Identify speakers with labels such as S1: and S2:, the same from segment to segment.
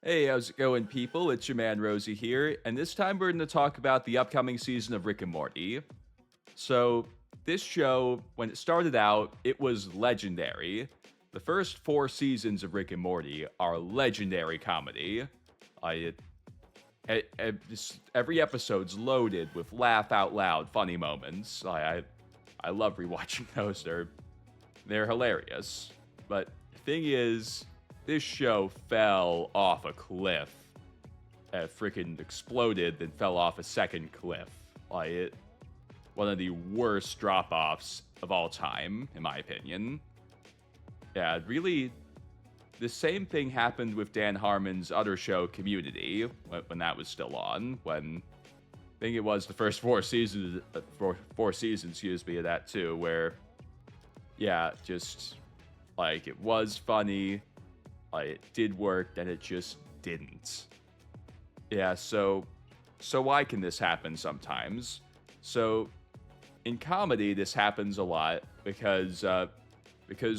S1: Hey, how's it going, people? It's your man Rosie here, and this time we're going to talk about the upcoming season of Rick and Morty. So, this show, when it started out, it was legendary. The first four seasons of Rick and Morty are legendary comedy. I, every episode's loaded with laugh out loud funny moments. I love rewatching those. They're hilarious. But the thing is, this show fell off a cliff. It freaking exploded, then fell off a second cliff. One of the worst drop-offs of all time, in my opinion. Yeah, really, the same thing happened with Dan Harmon's other show, Community, when that was still on. When I think it was the first four seasons, excuse me, of that too, where yeah, just like it was funny, it did work, then it just didn't. Yeah, so why can this happen sometimes? So in comedy, this happens a lot because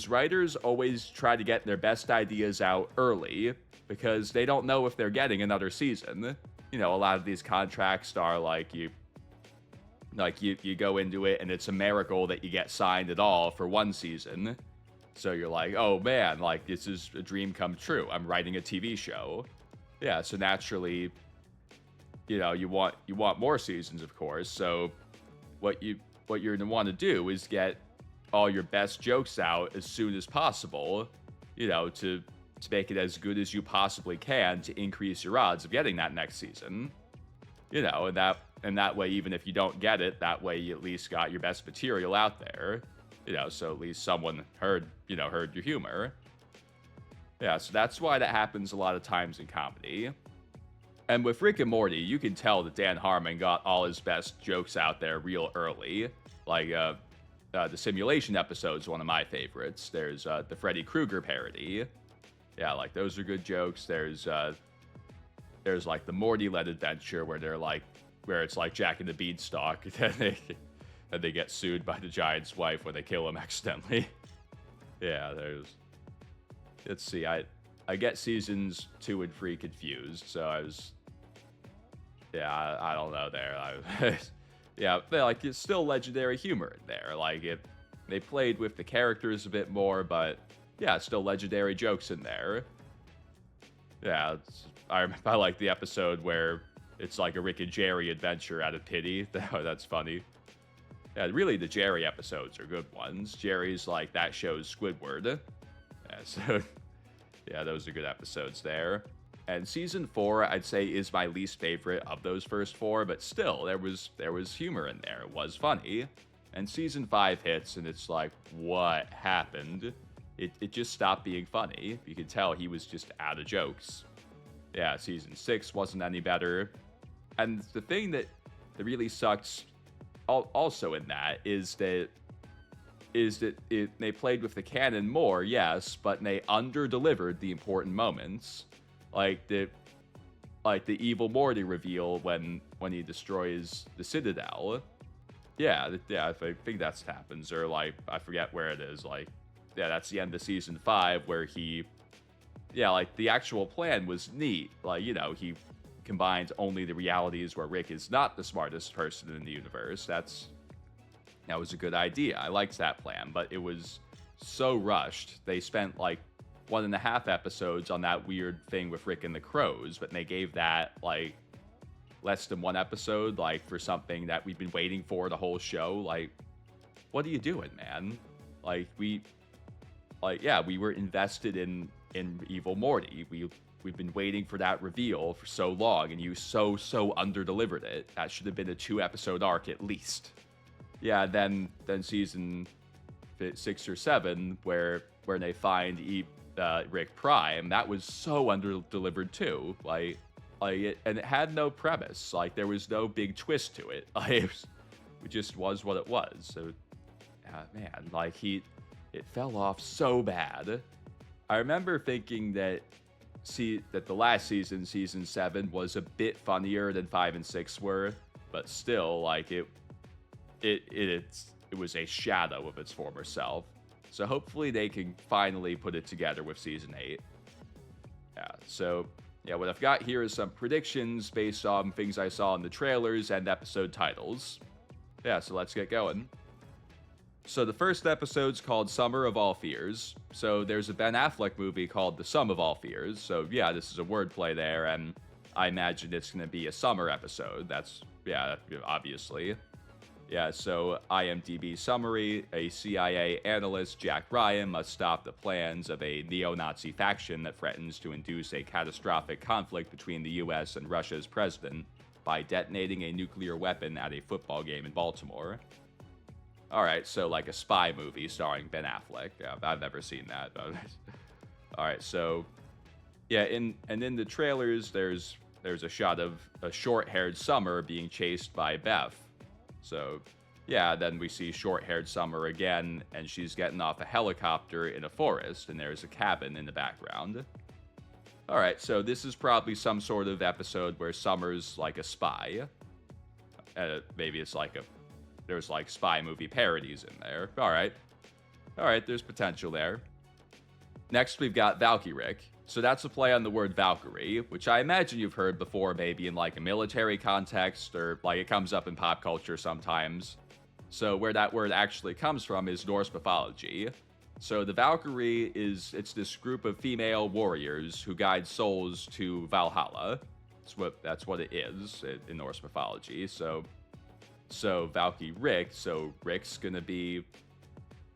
S1: writers always try to get their best ideas out early because they don't know if they're getting another season. You know, a lot of these contracts are you go into it and it's a miracle that you get signed at all for one season. So you're like, oh man, like this is a dream come true. I'm writing a TV show. Yeah, so naturally, you want more seasons, of course. So what you're gonna want to do is get all your best jokes out as soon as possible, to make it as good as you possibly can to increase your odds of getting that next season. And that way, even if you don't get it, that way you at least got your best material out there. So at least someone heard your humor. Yeah, so that's why that happens a lot of times in comedy. And with Rick and Morty, you can tell that Dan Harmon got all his best jokes out there real early. The simulation episode is one of my favorites. There's the Freddy Krueger parody. Yeah, like those are good jokes. There's like the Morty-led adventure where it's like Jack and the Beanstalk, and they get sued by the Giant's wife when they kill him accidentally. Yeah, let's see, I get seasons 2 and 3 confused, so I don't know there. Yeah, it's still legendary humor in there. They played with the characters a bit more, but yeah, still legendary jokes in there. Yeah, I like the episode where it's like a Rick and Jerry adventure out of pity. That's funny. Yeah, really, the Jerry episodes are good ones. Jerry's like that show's Squidward. Yeah, so yeah, those are good episodes there. And season 4, I'd say, is my least favorite of those first 4, but still, there was humor in there. It was funny. And season 5 hits, and it's like, what happened? It just stopped being funny. You could tell he was just out of jokes. Yeah, season 6 wasn't any better. And the thing that really sucks also in that is that they played with the canon more, yes, but they under-delivered the important moments. Like the evil Morty reveal when he destroys the Citadel. Yeah, I think that happens. Or I forget where it is. That's the end of season 5 where the actual plan was neat. He combines only the realities where Rick is not the smartest person in the universe. That was a good idea. I liked that plan, but it was so rushed. They spent 1.5 episodes on that weird thing with Rick and the Crows, but they gave that less than 1 episode for something that we've been waiting for the whole show. What are you doing, man? We were invested in evil Morty. We've been waiting for that reveal for so long, and you so under-delivered it. That should have been a 2-episode arc at least. Yeah, then season 6 or 7, where they find Rick Prime, that was so under-delivered too. And it had no premise. There was no big twist to it. It just was what it was. So, man, it fell off so bad. I remember thinking that the last season, season 7, was a bit funnier than 5 and 6 were, but still, it was a shadow of its former self. So hopefully they can finally put it together with season 8. Yeah, so Yeah, what I've got here is some predictions based on things I saw in the trailers and episode titles. Yeah, so let's get going. So the first episode's called Summer of All Fears. So there's a Ben Affleck movie called The Sum of All Fears. So yeah, this is a wordplay there, and I imagine it's going to be a summer episode. That's, yeah, obviously. Yeah, so IMDb summary, a CIA analyst, Jack Ryan, must stop the plans of a neo-Nazi faction that threatens to induce a catastrophic conflict between the US and Russia's president by detonating a nuclear weapon at a football game in Baltimore. Alright, so like a spy movie starring Ben Affleck. Yeah, I've never seen that. Alright, so yeah, in the trailers, there's a shot of a short-haired Summer being chased by Beth. So, yeah, then we see short-haired Summer again, and she's getting off a helicopter in a forest, and there's a cabin in the background. Alright, so this is probably some sort of episode where Summer's like a spy. Maybe it's like there's like spy movie parodies in there. Alright, there's potential there. Next, we've got Valkyric. So that's a play on the word Valkyrie, which I imagine you've heard before, maybe in like a military context, or like it comes up in pop culture sometimes. So where that word actually comes from is Norse mythology. So the Valkyrie it's this group of female warriors who guide souls to Valhalla. That's what it is in Norse mythology. So Valkyric, so Rick's gonna be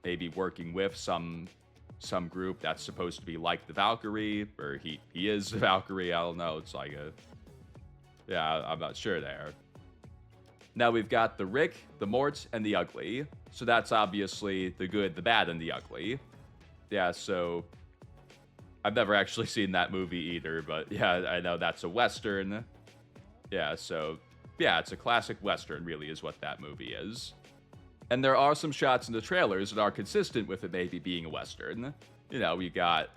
S1: maybe working with some group that's supposed to be like the Valkyrie, or he is the Valkyrie. I don't know. It's like I'm not sure there. Now we've got the Rick, the Mort, and the Ugly. So that's obviously the good, the bad, and the ugly. Yeah, so I've never actually seen that movie either, but yeah, I know that's a Western. Yeah, so yeah, it's a classic Western, really, is what that movie is. And there are some shots in the trailers that are consistent with it maybe being a Western. You know, we got,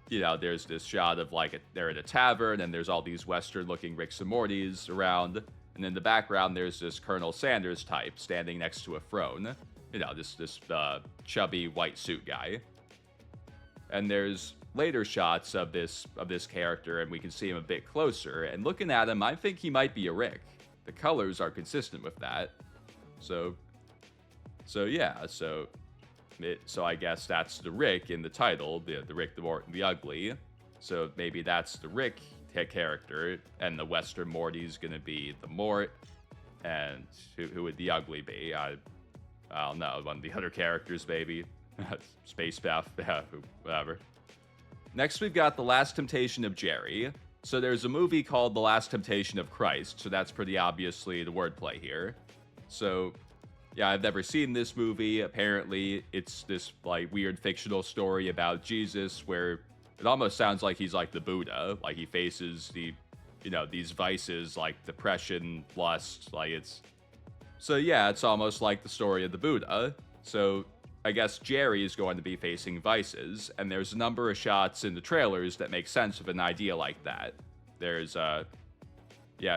S1: there's this shot of like they're at a tavern and there's all these Western-looking Ricks and Mortys around. And in the background, there's this Colonel Sanders type standing next to a throne. You know, this chubby white suit guy. And there's later shots of this character, and we can see him a bit closer. And looking at him, I think he might be a Rick. The colors are consistent with that. So I guess that's the Rick in the title, the Rick, the Mort, and the Ugly. So maybe that's the Rick character, and the Western Morty's gonna be the Mort, and who would the Ugly be? I don't know, one of the other characters maybe. Space Beth, yeah, whatever. Next we've got The Last Temptation of Jerry. So there's a movie called The Last Temptation of Christ, so that's pretty obviously the wordplay here. So yeah, I've never seen this movie. Apparently, it's this like weird fictional story about Jesus where it almost sounds like he's like the Buddha. Like he faces these vices like depression, lust, like it's... So yeah, it's almost like the story of the Buddha. So I guess Jerry is going to be facing vices, and there's a number of shots in the trailers that make sense of an idea like that. There's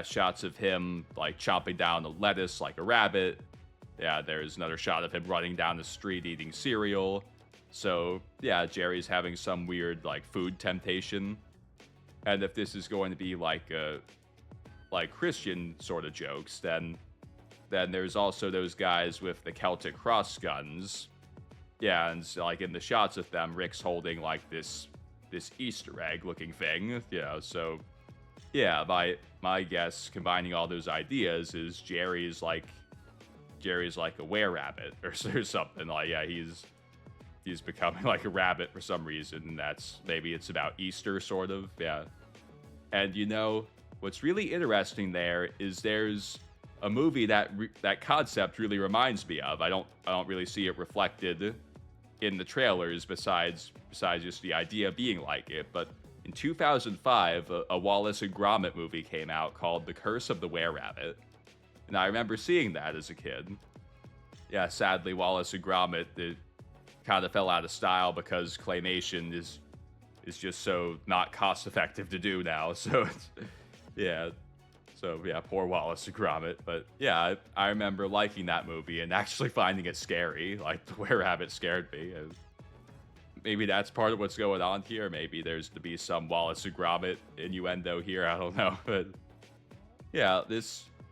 S1: shots of him like chopping down a lettuce like a rabbit. Yeah, there's another shot of him running down the street eating cereal. So, yeah, Jerry's having some weird, like, food temptation. And if this is going to be like Christian sort of jokes, then there's also those guys with the Celtic cross guns. Yeah, and like in the shots of them, Rick's holding like this Easter egg looking thing. Yeah, so yeah, my guess combining all those ideas is Jerry's like a were-rabbit or something. Like, yeah, he's becoming like a rabbit for some reason, and maybe it's about Easter, sort of, yeah. And you know, what's really interesting there is there's a movie that concept really reminds me of. I don't really see it reflected in the trailers besides just the idea being like it, but in 2005, a Wallace and Gromit movie came out called The Curse of the Were-Rabbit. And I remember seeing that as a kid. Yeah, sadly, Wallace and Gromit, it kind of fell out of style because claymation is just so not cost-effective to do now. So, yeah. So, yeah, poor Wallace and Gromit. But, yeah, I remember liking that movie and actually finding it scary. Like, the Were-Rabbit scared me. maybe that's part of what's going on here. Maybe there's to be some Wallace and Gromit innuendo here. I don't know, but yeah,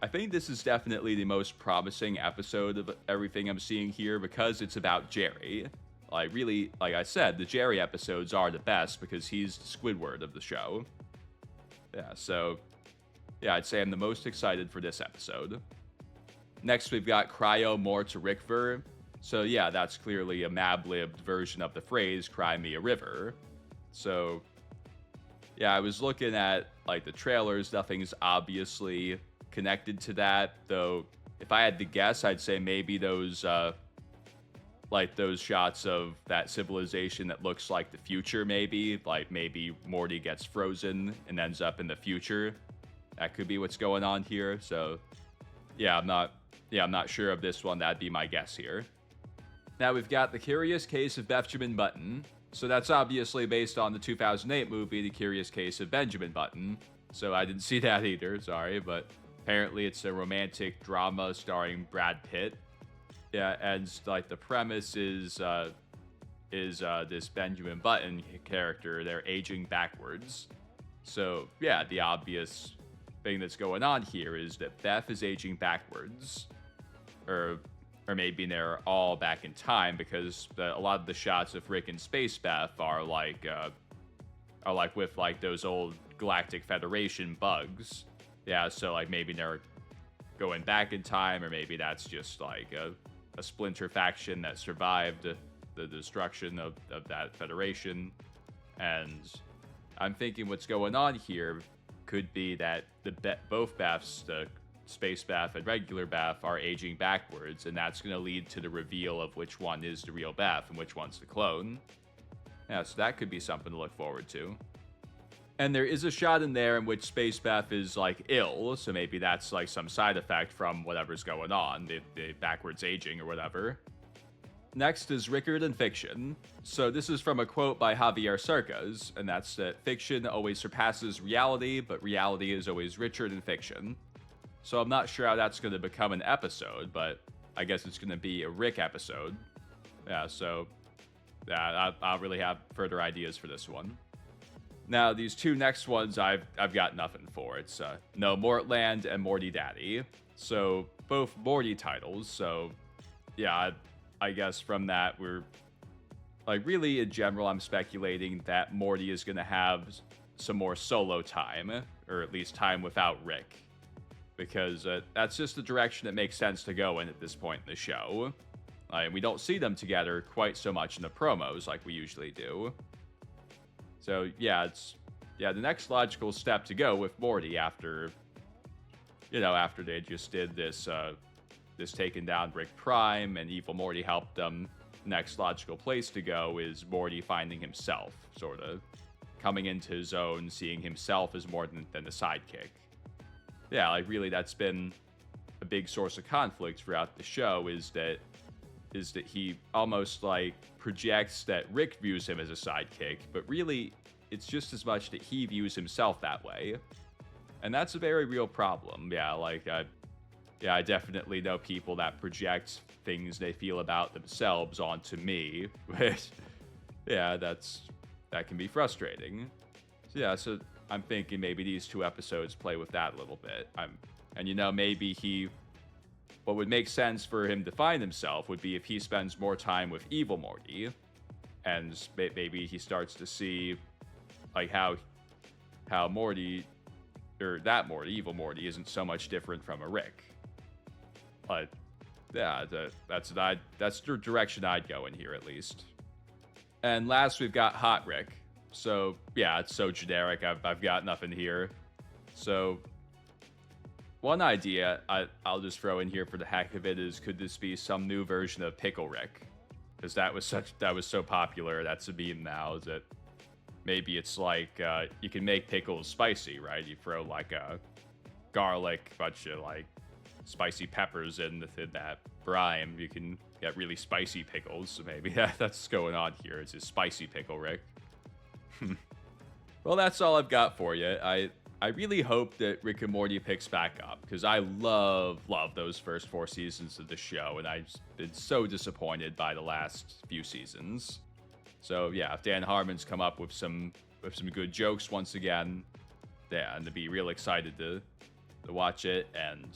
S1: I think this is definitely the most promising episode of everything I'm seeing here because it's about Jerry. Like, really, like I said, the Jerry episodes are the best because he's the Squidward of the show. Yeah, so, yeah, I'd say I'm the most excited for this episode. Next, we've got Cryo More to Rickver. So, yeah, that's clearly a mab-libbed version of the phrase, cry me a river. So, yeah, I was looking at, like, the trailers. Nothing's obviously connected to that, though if I had to guess, I'd say maybe those like those shots of that civilization that looks like the future, maybe Morty gets frozen and ends up in the future. That could be what's going on here. So yeah, I'm not sure of this one. That'd be my guess here. Now we've got The Curious Case of Benjamin Button. So that's obviously based on the 2008 movie The Curious Case of Benjamin Button. So I didn't see that either, sorry, but apparently it's a romantic drama starring Brad Pitt. Yeah, and like the premise is this Benjamin Button character, they're aging backwards. So yeah, the obvious thing that's going on here is that Beth is aging backwards. Or maybe they're all back in time because a lot of the shots of Rick and Space Beth are like with like those old Galactic Federation bugs. Yeah, so like maybe they're going back in time, or maybe that's just like a splinter faction that survived the destruction of that Federation. And I'm thinking what's going on here could be that both Beths, the Space Beth and regular Beth, are aging backwards, and that's going to lead to the reveal of which one is the real Beth and which one's the clone. Yeah, so that could be something to look forward to. And there is a shot in there in which Space Beth is, like, ill, so maybe that's, like, some side effect from whatever's going on, the backwards aging or whatever. Next is Rickard and Fiction. So this is from a quote by Javier Cercas, and that's that fiction always surpasses reality, but reality is always richer than fiction. So I'm not sure how that's going to become an episode, but I guess it's going to be a Rick episode. Yeah, so yeah, I don't really have further ideas for this one. Now, these two next ones, I've got nothing for. It's No Mortland and Morty Daddy. So, both Morty titles. So, yeah, I guess from that, we're... Like, really, in general, I'm speculating that Morty is going to have some more solo time. Or at least time without Rick. Because that's just the direction that makes sense to go in at this point in the show. We don't see them together quite so much in the promos like we usually do. So yeah, the next logical step to go with Morty after they just did this taking down Rick Prime and Evil Morty helped them. Next logical place to go is Morty finding himself, sort of coming into his own, seeing himself as more than a sidekick. Yeah, like really, that's been a big source of conflict throughout the show. Is that he almost like projects that Rick views him as a sidekick, but really it's just as much that he views himself that way. And that's a very real problem. Yeah, like I definitely know people that project things they feel about themselves onto me, which yeah, that can be frustrating. So yeah, so I'm thinking maybe these two episodes play with that a little bit. Maybe what would make sense for him to find himself would be if he spends more time with Evil Morty, and maybe he starts to see, like, how Morty, or that Morty, Evil Morty, isn't so much different from a Rick. But yeah, that's the direction I'd go in here at least. And last, we've got Hot Rick. So yeah, it's so generic. I've got nothing here. So one idea I'll just throw in here for the heck of it is, could this be some new version of Pickle Rick? Because that was so popular. That's a meme now. Is that maybe it's like you can make pickles spicy, right? You throw like a garlic, bunch of like spicy peppers in that brine. You can get really spicy pickles. So maybe that's what's going on here. It's a spicy Pickle Rick. Well, that's all I've got for you. I really hope that Rick and Morty picks back up, because I love those first 4 seasons of the show, and I've been so disappointed by the last few seasons. So yeah, if Dan Harmon's come up with some good jokes once again, yeah, and to be real excited to watch it. And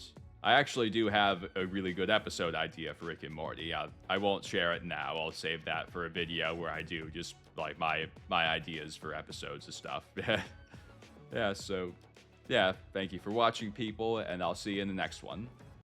S1: I actually do have a really good episode idea for Rick and Morty. I won't share it now. I'll save that for a video where I do just like my ideas for episodes and stuff. Yeah, so yeah, thank you for watching, people, and I'll see you in the next one.